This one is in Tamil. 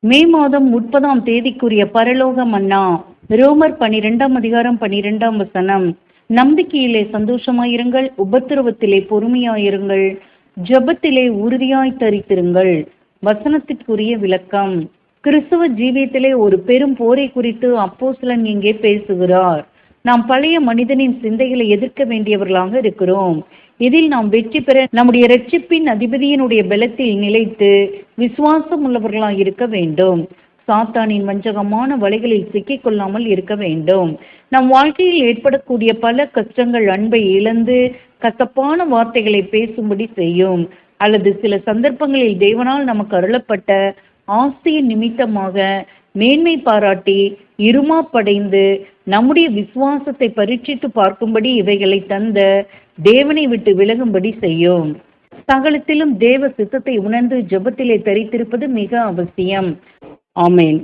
மே மாதம் 30ஆம் தேதிக்குரிய பரலோக மன்னா. ரோமர் 12ஆம் அதிகாரம் 12ஆம் வசனம். நம்பிக்கையிலே சந்தோஷமாயிருங்கள், உபத்திரவத்திலே பொறுமையாயிருங்கள், ஜெபத்திலே உறுதியாய் தரித்திருங்கள். வசனத்திற்குரிய விளக்கம். கிறிஸ்தவ ஜீவியத்திலே ஒரு பெரும் போரை குறித்து அப்போஸ்தலன் இங்கே பேசுகிறார். நாம் பழைய மனிதனின் சிந்தைகளை எதிர்க்க வேண்டியவர்களாக இருக்கிறோம். இதில் நாம் வெற்றி பெற நம்முடைய இரட்சிப்பின் அதிபதியினுடைய பலத்தில் நிலைத்து விசுவாசம் உள்ளவர்களாய் இருக்க வேண்டும். சாத்தானின் வஞ்சகமான வலைகளில் சிக்கிக் கொள்ளாமல் இருக்க வேண்டும். நம் வாழ்க்கையில் ஏற்படக்கூடிய பல கஷ்டங்கள் அன்பை இழந்து கசப்பான வார்த்தைகளை பேசும்படி செய்யும். அல்லது சில சந்தர்ப்பங்களில் தேவனால் நமக்கு அருளப்பட்ட ஆசையின் நிமித்தமாக மேன்மை பாராட்டி இருமாப்படைந்து நம்முடைய விசுவாசத்தை பரீட்சித்து பார்க்கும்படி இவைகளை தந்த தேவனை விட்டு விலகும்படி செய்யும். சகலத்திலும் தேவ சித்தத்தை உணர்ந்து ஜெபத்திலே தரித்திருப்பது மிக அவசியம். ஆமென்.